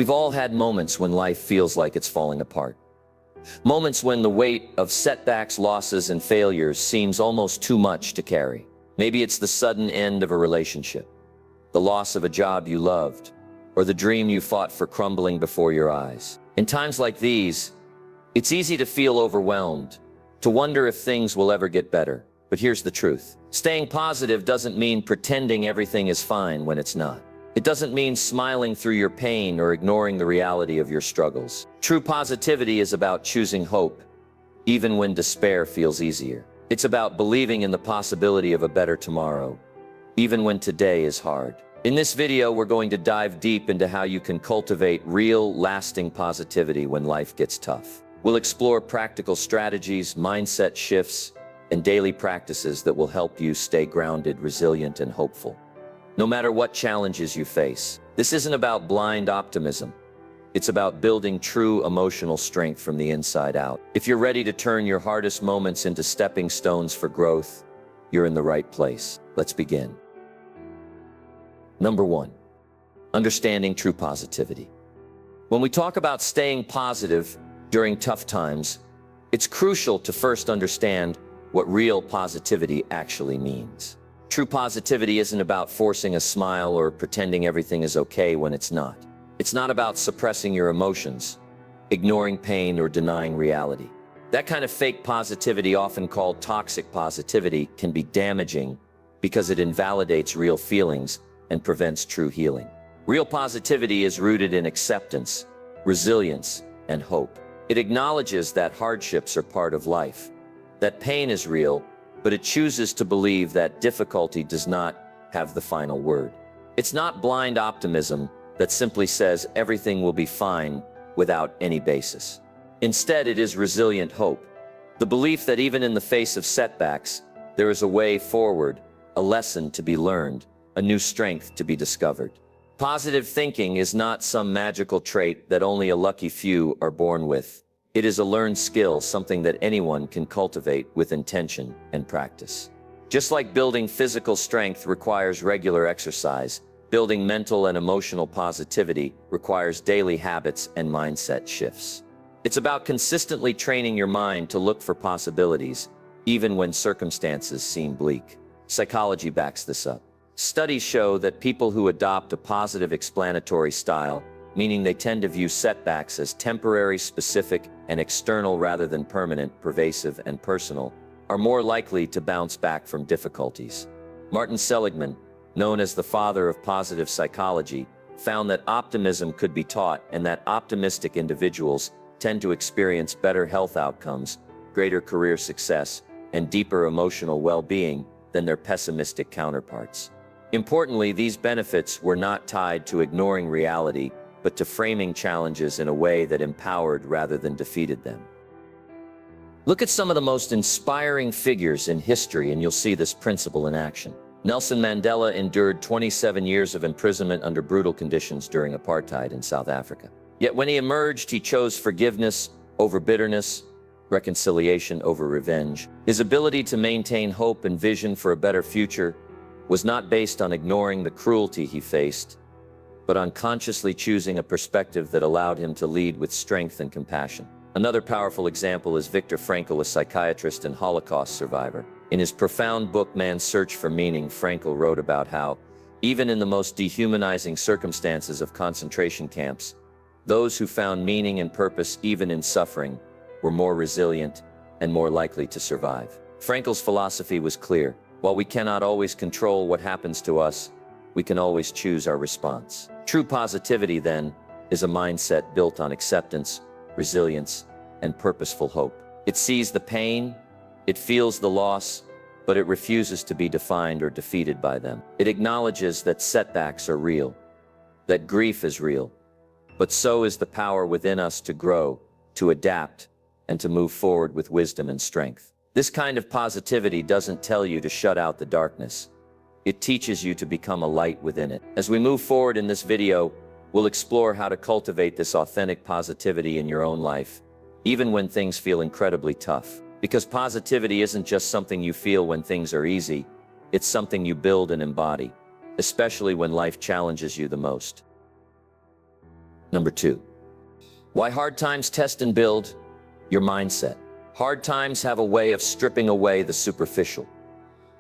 We've all had moments when life feels like it's falling apart. Moments when the weight of setbacks, losses, and failures seems almost too much to carry. Maybe it's the sudden end of a relationship, the loss of a job you loved, or the dream you fought for crumbling before your eyes. In times like these, it's easy to feel overwhelmed, to wonder if things will ever get better. But here's the truth. Staying positive doesn't mean pretending everything is fine when it's not. It doesn't mean smiling through your pain or ignoring the reality of your struggles. True positivity is about choosing hope, even when despair feels easier. It's about believing in the possibility of a better tomorrow, even when today is hard. In this video, we're going to dive deep into how you can cultivate real, lasting positivity when life gets tough. We'll explore practical strategies, mindset shifts, and daily practices that will help you stay grounded, resilient, and hopeful, no matter what challenges you face. This isn't about blind optimism. It's about building true emotional strength from the inside out. If you're ready to turn your hardest moments into stepping stones for growth, you're in the right place. Let's begin. Number 1, understanding true positivity. When we talk about staying positive during tough times, it's crucial to first understand what real positivity actually means. True positivity isn't about forcing a smile or pretending everything is okay when it's not. It's not about suppressing your emotions, ignoring pain, or denying reality. That kind of fake positivity, often called toxic positivity, can be damaging because it invalidates real feelings and prevents true healing. Real positivity is rooted in acceptance, resilience, and hope. It acknowledges that hardships are part of life, that pain is real, but it chooses to believe that difficulty does not have the final word. It's not blind optimism that simply says everything will be fine without any basis. Instead, it is resilient hope, the belief that even in the face of setbacks, there is a way forward, a lesson to be learned, a new strength to be discovered. Positive thinking is not some magical trait that only a lucky few are born with. It is a learned skill, something that anyone can cultivate with intention and practice. Just like building physical strength requires regular exercise, building mental and emotional positivity requires daily habits and mindset shifts. It's about consistently training your mind to look for possibilities, even when circumstances seem bleak. Psychology backs this up. Studies show that people who adopt a positive explanatory style, meaning they tend to view setbacks as temporary, specific, and external rather than permanent, pervasive, and personal, are more likely to bounce back from difficulties. Martin Seligman, known as the father of positive psychology, found that optimism could be taught and that optimistic individuals tend to experience better health outcomes, greater career success, and deeper emotional well-being than their pessimistic counterparts. Importantly, these benefits were not tied to ignoring reality, but to framing challenges in a way that empowered rather than defeated them. Look at some of the most inspiring figures in history and you'll see this principle in action. Nelson Mandela endured 27 years of imprisonment under brutal conditions during apartheid in South Africa. Yet when he emerged, he chose forgiveness over bitterness, reconciliation over revenge. His ability to maintain hope and vision for a better future was not based on ignoring the cruelty he faced, but on consciously choosing a perspective that allowed him to lead with strength and compassion. Another powerful example is Viktor Frankl, a psychiatrist and Holocaust survivor. In his profound book, Man's Search for Meaning, Frankl wrote about how, even in the most dehumanizing circumstances of concentration camps, those who found meaning and purpose even in suffering were more resilient and more likely to survive. Frankl's philosophy was clear. While we cannot always control what happens to us, we can always choose our response. True positivity, then, is a mindset built on acceptance, resilience, and purposeful hope. It sees the pain, it feels the loss, but it refuses to be defined or defeated by them. It acknowledges that setbacks are real, that grief is real, but so is the power within us to grow, to adapt, and to move forward with wisdom and strength. This kind of positivity doesn't tell you to shut out the darkness. It teaches you to become a light within it. As we move forward in this video, we'll explore how to cultivate this authentic positivity in your own life, even when things feel incredibly tough. Because positivity isn't just something you feel when things are easy, it's something you build and embody, especially when life challenges you the most. Number 2. Why hard times test and build your mindset. Hard times have a way of stripping away the superficial,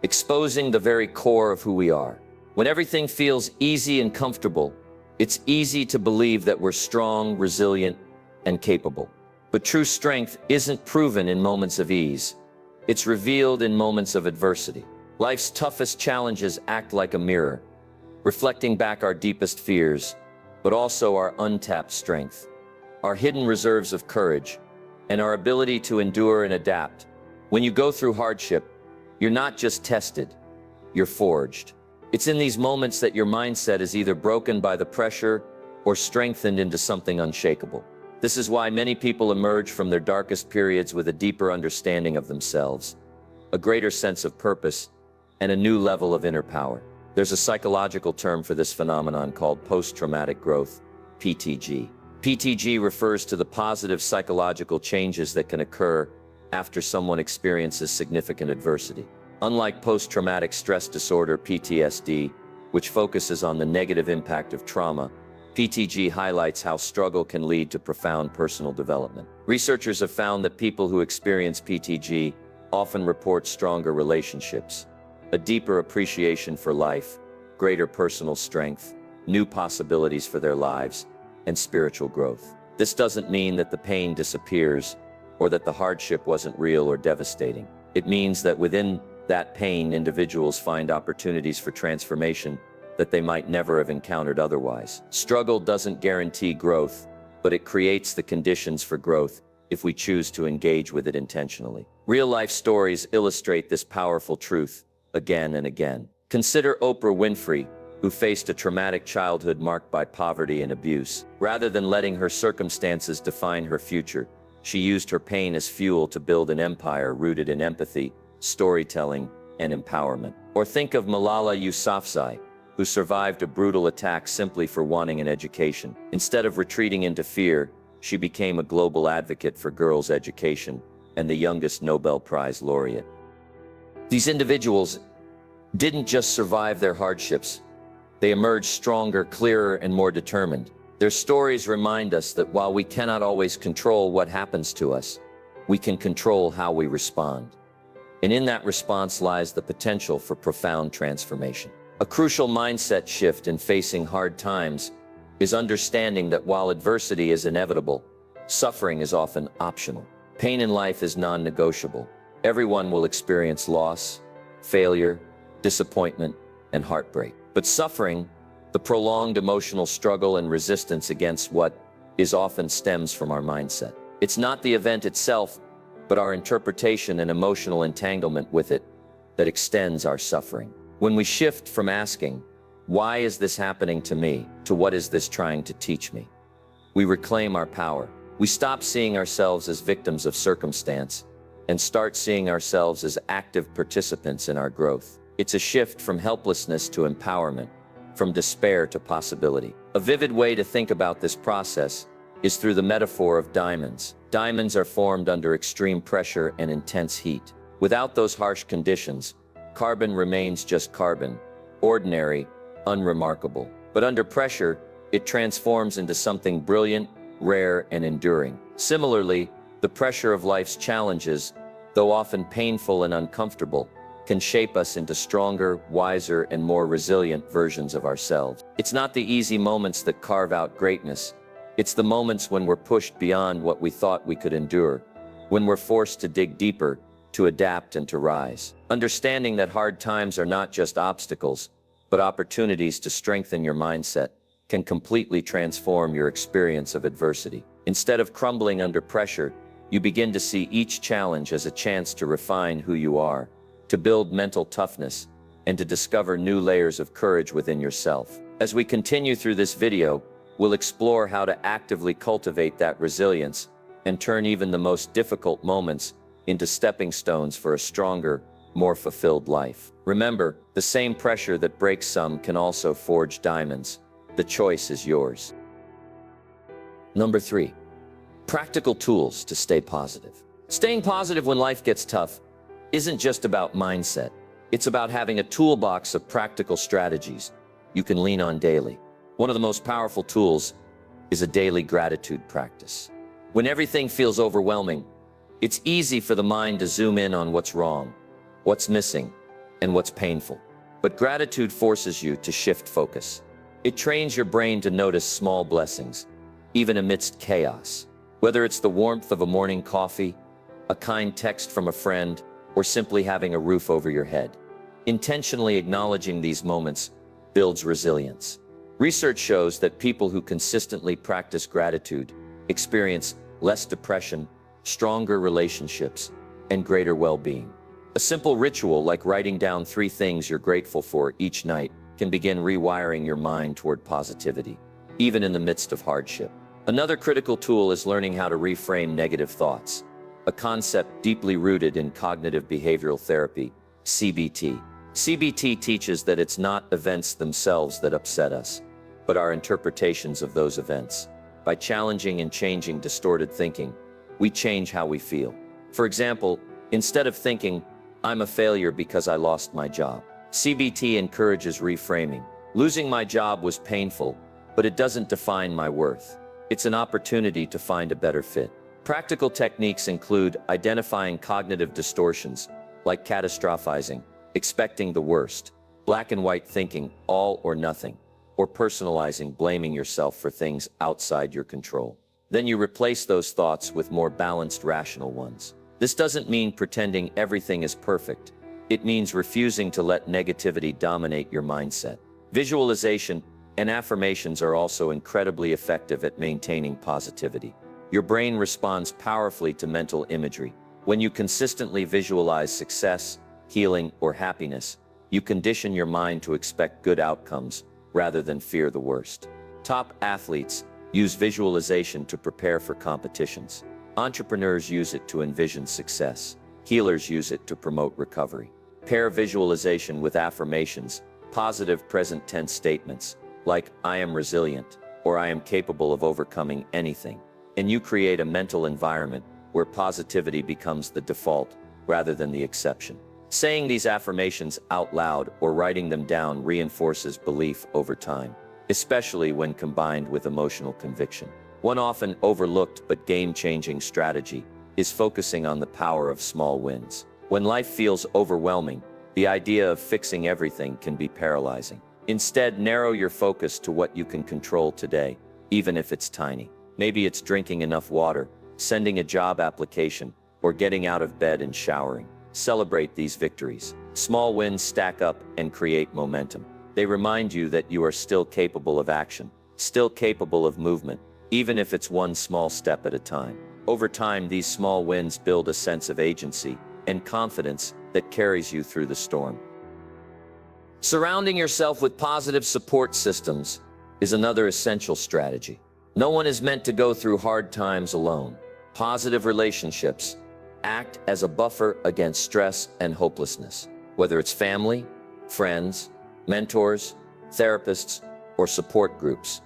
exposing the very core of who we are. When everything feels easy and comfortable, it's easy to believe that we're strong, resilient, and capable. But true strength isn't proven in moments of ease. It's revealed in moments of adversity. Life's toughest challenges act like a mirror, reflecting back our deepest fears, but also our untapped strength, our hidden reserves of courage, and our ability to endure and adapt. When you go through hardship, you're not just tested, you're forged. It's in these moments that your mindset is either broken by the pressure or strengthened into something unshakable. This is why many people emerge from their darkest periods with a deeper understanding of themselves, a greater sense of purpose, and a new level of inner power. There's a psychological term for this phenomenon called post-traumatic growth, PTG. PTG refers to the positive psychological changes that can occur after someone experiences significant adversity. Unlike post-traumatic stress disorder, PTSD, which focuses on the negative impact of trauma, PTG highlights how struggle can lead to profound personal development. Researchers have found that people who experience PTG often report stronger relationships, a deeper appreciation for life, greater personal strength, new possibilities for their lives, and spiritual growth. This doesn't mean that the pain disappears or that the hardship wasn't real or devastating. It means that within that pain, individuals find opportunities for transformation that they might never have encountered otherwise. Struggle doesn't guarantee growth, but it creates the conditions for growth if we choose to engage with it intentionally. Real-life stories illustrate this powerful truth again and again. Consider Oprah Winfrey, who faced a traumatic childhood marked by poverty and abuse. Rather than letting her circumstances define her future, she used her pain as fuel to build an empire rooted in empathy, storytelling, and empowerment. Or think of Malala Yousafzai, who survived a brutal attack simply for wanting an education. Instead of retreating into fear, she became a global advocate for girls' education and the youngest Nobel Prize laureate. These individuals didn't just survive their hardships. They emerged stronger, clearer, and more determined. Their stories remind us that while we cannot always control what happens to us, we can control how we respond. And in that response lies the potential for profound transformation. A crucial mindset shift in facing hard times is understanding that while adversity is inevitable, suffering is often optional. Pain in life is non-negotiable. Everyone will experience loss, failure, disappointment, and heartbreak. But suffering, the prolonged emotional struggle and resistance against what is often stems from our mindset. It's not the event itself, but our interpretation and emotional entanglement with it that extends our suffering. When we shift from asking, "Why is this happening to me?" to "What is this trying to teach me?" we reclaim our power. We stop seeing ourselves as victims of circumstance and start seeing ourselves as active participants in our growth. It's a shift from helplessness to empowerment, from despair to possibility. A vivid way to think about this process is through the metaphor of diamonds. Diamonds are formed under extreme pressure and intense heat. Without those harsh conditions, carbon remains just carbon, ordinary, unremarkable. But under pressure, it transforms into something brilliant, rare, and enduring. Similarly, the pressure of life's challenges, though often painful and uncomfortable, can shape us into stronger, wiser, and more resilient versions of ourselves. It's not the easy moments that carve out greatness. It's the moments when we're pushed beyond what we thought we could endure, when we're forced to dig deeper, to adapt and to rise. Understanding that hard times are not just obstacles, but opportunities to strengthen your mindset can completely transform your experience of adversity. Instead of crumbling under pressure, you begin to see each challenge as a chance to refine who you are, to build mental toughness, and to discover new layers of courage within yourself. As we continue through this video, we'll explore how to actively cultivate that resilience and turn even the most difficult moments into stepping stones for a stronger, more fulfilled life. Remember, the same pressure that breaks some can also forge diamonds. The choice is yours. Number 3, practical tools to stay positive. Staying positive when life gets tough isn't just about mindset. It's about having a toolbox of practical strategies you can lean on daily. One of the most powerful tools is a daily gratitude practice. When everything feels overwhelming, it's easy for the mind to zoom in on what's wrong, what's missing, and what's painful. But gratitude forces you to shift focus. It trains your brain to notice small blessings, even amidst chaos. Whether it's the warmth of a morning coffee, a kind text from a friend, or simply having a roof over your head. Intentionally acknowledging these moments builds resilience. Research shows that people who consistently practice gratitude experience less depression, stronger relationships, and greater well-being. A simple ritual like writing down 3 things you're grateful for each night can begin rewiring your mind toward positivity, even in the midst of hardship. Another critical tool is learning how to reframe negative thoughts, a concept deeply rooted in cognitive behavioral therapy, CBT. CBT teaches that it's not events themselves that upset us, but our interpretations of those events. By challenging and changing distorted thinking, we change how we feel. For example, instead of thinking, "I'm a failure because I lost my job," CBT encourages reframing. "Losing my job was painful, but it doesn't define my worth. It's an opportunity to find a better fit." Practical techniques include identifying cognitive distortions, like catastrophizing, expecting the worst, black and white thinking, all or nothing, or personalizing, blaming yourself for things outside your control. Then you replace those thoughts with more balanced, rational ones. This doesn't mean pretending everything is perfect. It means refusing to let negativity dominate your mindset. Visualization and affirmations are also incredibly effective at maintaining positivity. Your brain responds powerfully to mental imagery. When you consistently visualize success, healing, or happiness, you condition your mind to expect good outcomes rather than fear the worst. Top athletes use visualization to prepare for competitions. Entrepreneurs use it to envision success. Healers use it to promote recovery. Pair visualization with affirmations, positive present tense statements, like "I am resilient" or "I am capable of overcoming anything," and you create a mental environment where positivity becomes the default rather than the exception. Saying these affirmations out loud or writing them down reinforces belief over time, especially when combined with emotional conviction. One often overlooked but game-changing strategy is focusing on the power of small wins. When life feels overwhelming, the idea of fixing everything can be paralyzing. Instead, narrow your focus to what you can control today, even if it's tiny. Maybe it's drinking enough water, sending a job application, or getting out of bed and showering. Celebrate these victories. Small wins stack up and create momentum. They remind you that you are still capable of action, still capable of movement, even if it's one small step at a time. Over time, these small wins build a sense of agency and confidence that carries you through the storm. Surrounding yourself with positive support systems is another essential strategy. No one is meant to go through hard times alone. Positive relationships act as a buffer against stress and hopelessness. Whether it's family, friends, mentors, therapists, or support groups.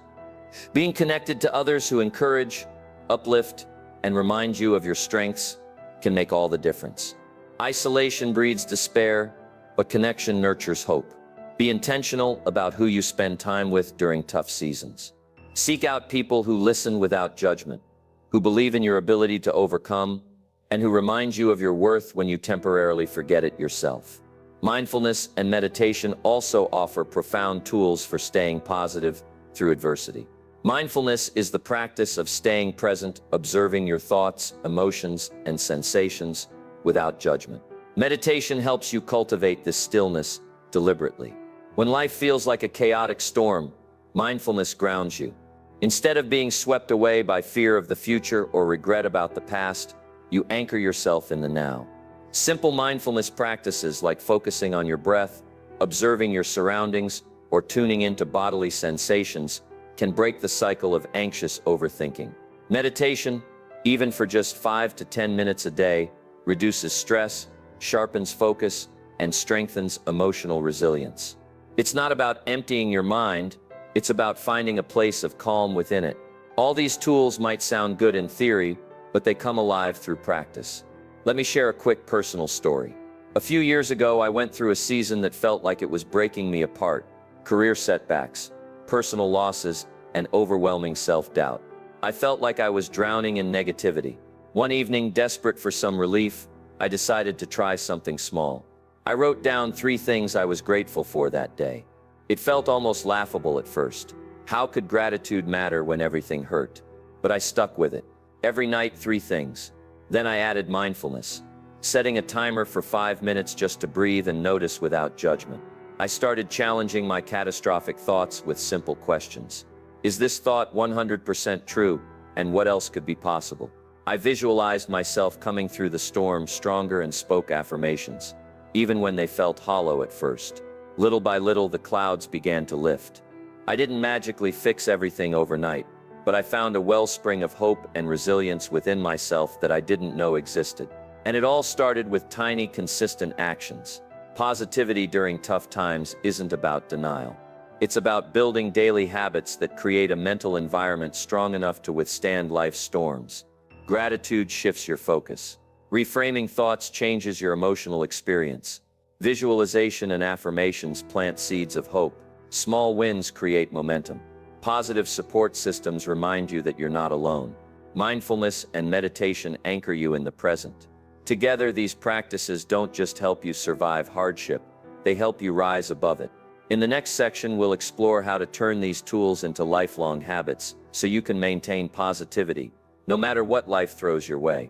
Being connected to others who encourage, uplift, and remind you of your strengths can make all the difference. Isolation breeds despair, but connection nurtures hope. Be intentional about who you spend time with during tough seasons. Seek out people who listen without judgment, who believe in your ability to overcome, and who remind you of your worth when you temporarily forget it yourself. Mindfulness and meditation also offer profound tools for staying positive through adversity. Mindfulness is the practice of staying present, observing your thoughts, emotions, and sensations without judgment. Meditation helps you cultivate this stillness deliberately. When life feels like a chaotic storm, mindfulness grounds you. Instead of being swept away by fear of the future or regret about the past, you anchor yourself in the now. Simple mindfulness practices like focusing on your breath, observing your surroundings, or tuning into bodily sensations can break the cycle of anxious overthinking. Meditation, even for just 5 to 10 minutes a day, reduces stress, sharpens focus, and strengthens emotional resilience. It's not about emptying your mind, it's about finding a place of calm within it. All these tools might sound good in theory, but they come alive through practice. Let me share a quick personal story. A few years ago, I went through a season that felt like it was breaking me apart. Career setbacks, personal losses, and overwhelming self-doubt. I felt like I was drowning in negativity. One evening, desperate for some relief, I decided to try something small. I wrote down 3 things I was grateful for that day. It felt almost laughable at first. How could gratitude matter when everything hurt? But I stuck with it. Every night, 3 things. Then I added mindfulness, setting a timer for 5 minutes just to breathe and notice without judgment. I started challenging my catastrophic thoughts with simple questions. Is this thought 100% true? And what else could be possible? I visualized myself coming through the storm stronger and spoke affirmations, even when they felt hollow at first. Little by little, the clouds began to lift. I didn't magically fix everything overnight, but I found a wellspring of hope and resilience within myself that I didn't know existed. And it all started with tiny, consistent actions. Positivity during tough times isn't about denial. It's about building daily habits that create a mental environment strong enough to withstand life's storms. Gratitude shifts your focus. Reframing thoughts changes your emotional experience. Visualization and affirmations plant seeds of hope. Small wins create momentum. Positive support systems remind you that you're not alone. Mindfulness and meditation anchor you in the present. Together, these practices don't just help you survive hardship, they help you rise above it. In the next section, we'll explore how to turn these tools into lifelong habits so you can maintain positivity, no matter what life throws your way.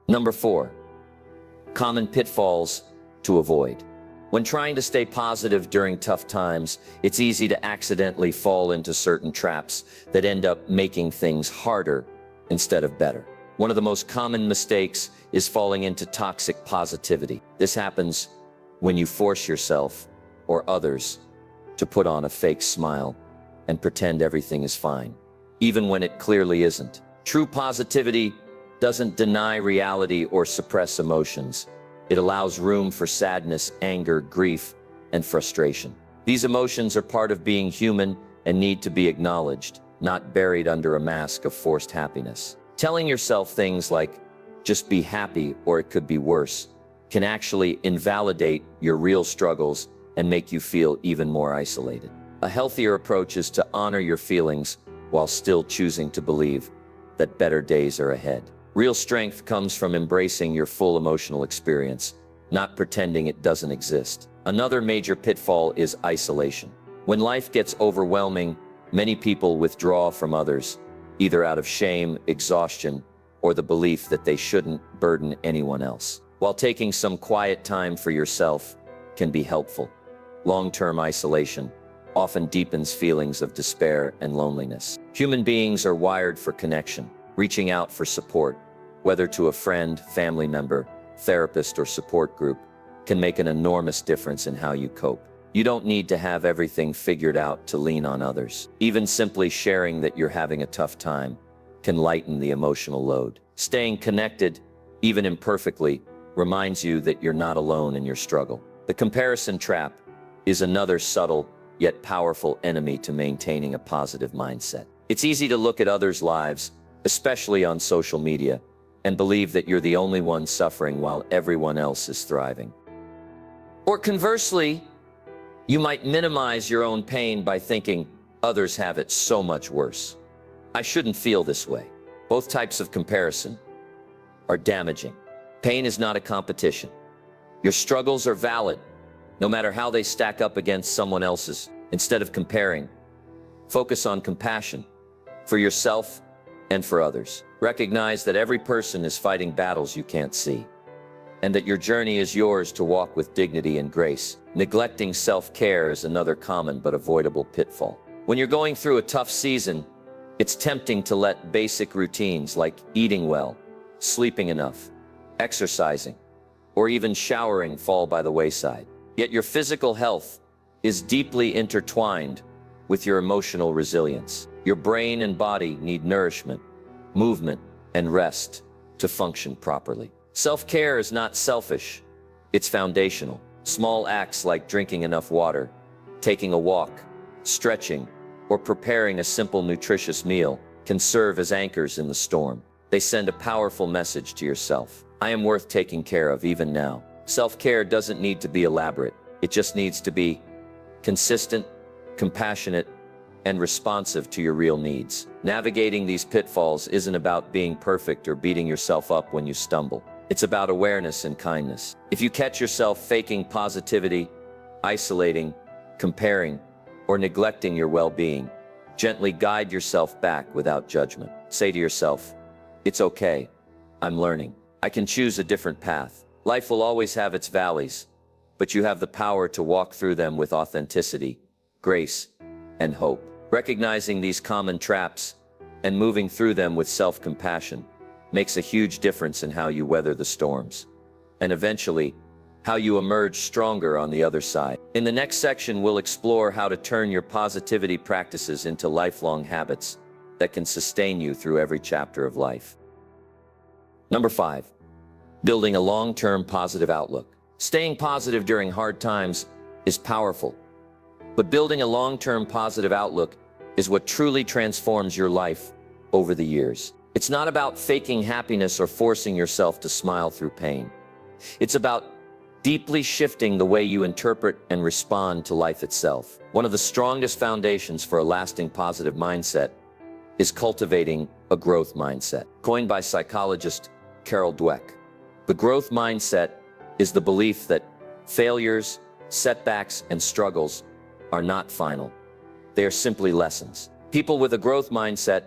Number 4. Common pitfalls to avoid. When trying to stay positive during tough times, it's easy to accidentally fall into certain traps that end up making things harder instead of better. One of the most common mistakes is falling into toxic positivity. This happens when you force yourself or others to put on a fake smile and pretend everything is fine, even when it clearly isn't. True positivity doesn't deny reality or suppress emotions. It allows room for sadness, anger, grief, and frustration. These emotions are part of being human and need to be acknowledged, not buried under a mask of forced happiness. Telling yourself things like, just be happy or it could be worse, can actually invalidate your real struggles and make you feel even more isolated. A healthier approach is to honor your feelings while still choosing to believe that better days are ahead. Real strength comes from embracing your full emotional experience, not pretending it doesn't exist. Another major pitfall is isolation. When life gets overwhelming, many people withdraw from others, either out of shame, exhaustion, or the belief that they shouldn't burden anyone else. While taking some quiet time for yourself can be helpful, long-term isolation often deepens feelings of despair and loneliness. Human beings are wired for connection. Reaching out for support, whether to a friend, family member, therapist, or support group, can make an enormous difference in how you cope. You don't need to have everything figured out to lean on others. Even simply sharing that you're having a tough time can lighten the emotional load. Staying connected, even imperfectly, reminds you that you're not alone in your struggle. The comparison trap is another subtle yet powerful enemy to maintaining a positive mindset. It's easy to look at others' lives, especially on social media, and believe that you're the only one suffering while everyone else is thriving. Or conversely, you might minimize your own pain by thinking others have it so much worse. I shouldn't feel this way. Both types of comparison are damaging. Pain is not a competition. Your struggles are valid, no matter how they stack up against someone else's. Instead of comparing, focus on compassion for yourself and for others. Recognize that every person is fighting battles you can't see, and that your journey is yours to walk with dignity and grace. Neglecting self-care is another common but avoidable pitfall. When you're going through a tough season, it's tempting to let basic routines like eating well, sleeping enough, exercising, or even showering fall by the wayside. Yet your physical health is deeply intertwined with your emotional resilience. Your brain and body need nourishment, movement, and rest to function properly. Self-care is not selfish, it's foundational. Small acts like drinking enough water, taking a walk, stretching, or preparing a simple nutritious meal can serve as anchors in the storm. They send a powerful message to yourself. I am worth taking care of even now. Self-care doesn't need to be elaborate. It just needs to be consistent, compassionate, and responsive to your real needs. Navigating these pitfalls isn't about being perfect or beating yourself up when you stumble. It's about awareness and kindness. If you catch yourself faking positivity, isolating, comparing, or neglecting your well-being, gently guide yourself back without judgment. Say to yourself, "It's okay. I'm learning. I can choose a different path." Life will always have its valleys, but you have the power to walk through them with authenticity, grace, and hope. Recognizing these common traps and moving through them with self-compassion makes a huge difference in how you weather the storms, and eventually, how you emerge stronger on the other side. In the next section, we'll explore how to turn your positivity practices into lifelong habits that can sustain you through every chapter of life. Number 5, building a long-term positive outlook. Staying positive during hard times is powerful, but building a long-term positive outlook is what truly transforms your life over the years. It's not about faking happiness or forcing yourself to smile through pain. It's about deeply shifting the way you interpret and respond to life itself. One of the strongest foundations for a lasting positive mindset is cultivating a growth mindset. Coined by psychologist Carol Dweck, the growth mindset is the belief that failures, setbacks, and struggles are not final. They are simply lessons. People with a growth mindset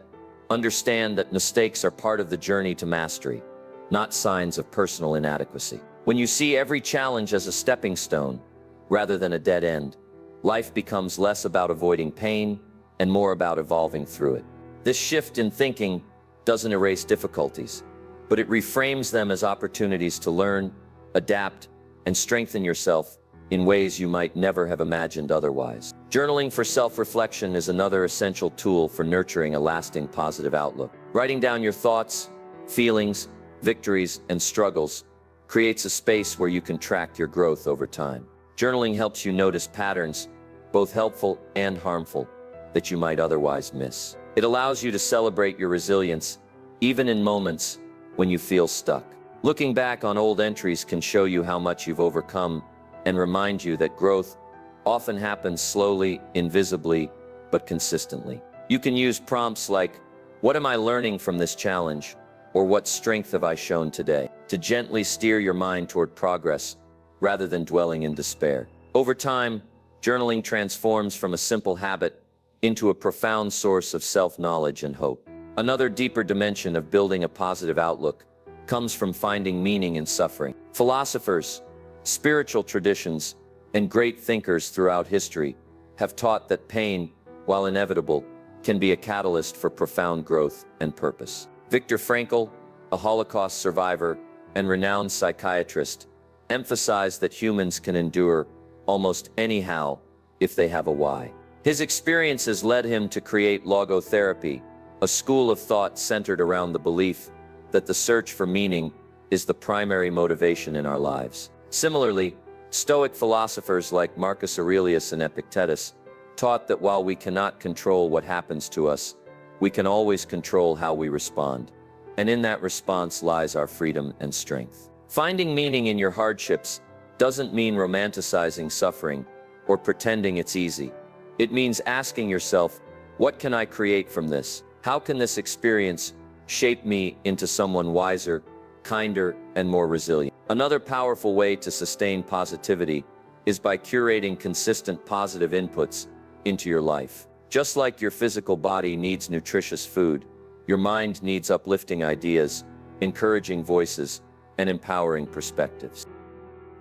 understand that mistakes are part of the journey to mastery, not signs of personal inadequacy. When you see every challenge as a stepping stone rather than a dead end, life becomes less about avoiding pain and more about evolving through it. This shift in thinking doesn't erase difficulties, but it reframes them as opportunities to learn, adapt, and strengthen yourself in ways you might never have imagined otherwise. Journaling for self-reflection is another essential tool for nurturing a lasting positive outlook. Writing down your thoughts, feelings, victories, and struggles creates a space where you can track your growth over time. Journaling helps you notice patterns, both helpful and harmful, that you might otherwise miss. It allows you to celebrate your resilience, even in moments when you feel stuck. Looking back on old entries can show you how much you've overcome and remind you that growth often happens slowly, invisibly, but consistently. You can use prompts like, "What am I learning from this challenge?" or "What strength have I shown today?" to gently steer your mind toward progress rather than dwelling in despair. Over time, journaling transforms from a simple habit into a profound source of self-knowledge and hope. Another deeper dimension of building a positive outlook comes from finding meaning in suffering. Philosophers, spiritual traditions, and great thinkers throughout history have taught that pain, while inevitable, can be a catalyst for profound growth and purpose. Viktor Frankl, a Holocaust survivor and renowned psychiatrist, emphasized that humans can endure almost anyhow if they have a why. His experiences led him to create logotherapy, a school of thought centered around the belief that the search for meaning is the primary motivation in our lives. Similarly, Stoic philosophers like Marcus Aurelius and Epictetus taught that while we cannot control what happens to us, we can always control how we respond. And in that response lies our freedom and strength. Finding meaning in your hardships doesn't mean romanticizing suffering or pretending it's easy. It means asking yourself, what can I create from this? How can this experience shape me into someone wiser, kinder, and more resilient? Another powerful way to sustain positivity is by curating consistent positive inputs into your life. Just like your physical body needs nutritious food, your mind needs uplifting ideas, encouraging voices, and empowering perspectives.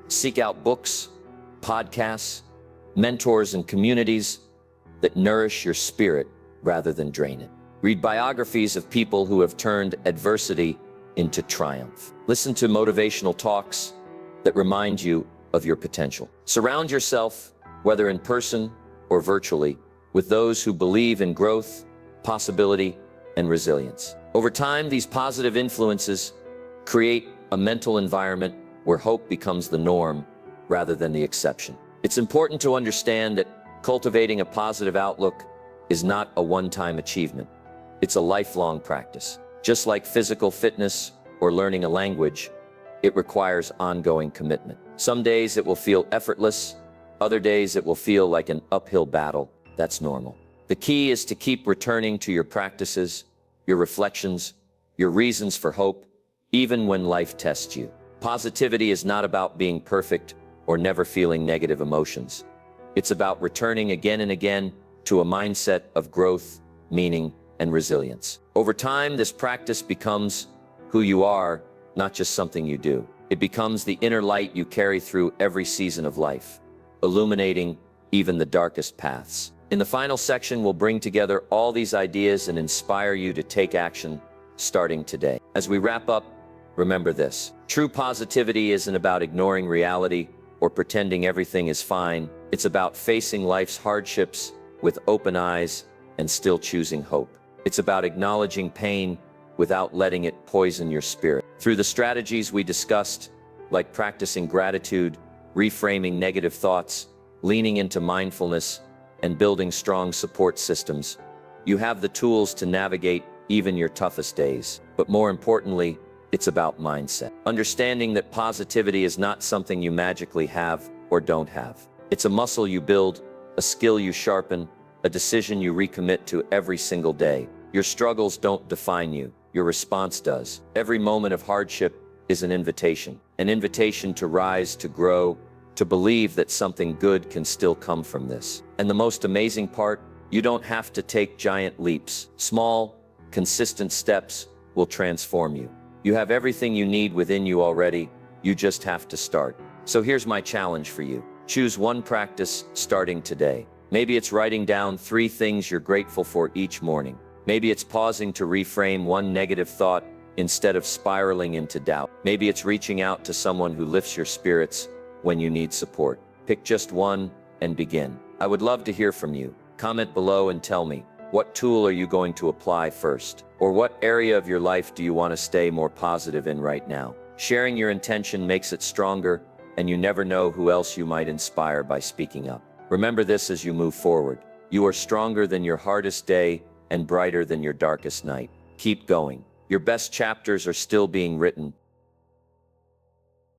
Seek out books, podcasts, mentors, and communities that nourish your spirit rather than drain it. Read biographies of people who have turned adversity into triumph. Listen to motivational talks that remind you of your potential. Surround yourself, whether in person or virtually, with those who believe in growth, possibility, and resilience. Over time, these positive influences create a mental environment where hope becomes the norm rather than the exception. It's important to understand that cultivating a positive outlook is not a one-time achievement. It's a lifelong practice. Just like physical fitness or learning a language, it requires ongoing commitment. Some days it will feel effortless, other days it will feel like an uphill battle. That's normal. The key is to keep returning to your practices, your reflections, your reasons for hope, even when life tests you. Positivity is not about being perfect or never feeling negative emotions. It's about returning again and again to a mindset of growth, meaning, and resilience. Over time, this practice becomes who you are, not just something you do. It becomes the inner light you carry through every season of life, illuminating even the darkest paths. In the final section, we'll bring together all these ideas and inspire you to take action starting today. As we wrap up, remember this: true positivity isn't about ignoring reality or pretending everything is fine. It's about facing life's hardships with open eyes and still choosing hope. It's about acknowledging pain without letting it poison your spirit. Through the strategies we discussed, like practicing gratitude, reframing negative thoughts, leaning into mindfulness, and building strong support systems, you have the tools to navigate even your toughest days. But more importantly, it's about mindset. Understanding that positivity is not something you magically have or don't have. It's a muscle you build, a skill you sharpen, a decision you recommit to every single day. Your struggles don't define you. Your response does. Every moment of hardship is an invitation to rise, to grow, to believe that something good can still come from this. And the most amazing part, you don't have to take giant leaps. Small, consistent steps will transform you. You have everything you need within you already. You just have to start. So here's my challenge for you. Choose one practice starting today. Maybe it's writing down 3 things you're grateful for each morning. Maybe it's pausing to reframe one negative thought instead of spiraling into doubt. Maybe it's reaching out to someone who lifts your spirits when you need support. Pick just one and begin. I would love to hear from you. Comment below and tell me, what tool are you going to apply first? Or what area of your life do you want to stay more positive in right now? Sharing your intention makes it stronger, and you never know who else you might inspire by speaking up. Remember this as you move forward. You are stronger than your hardest day and brighter than your darkest night. Keep going. Your best chapters are still being written,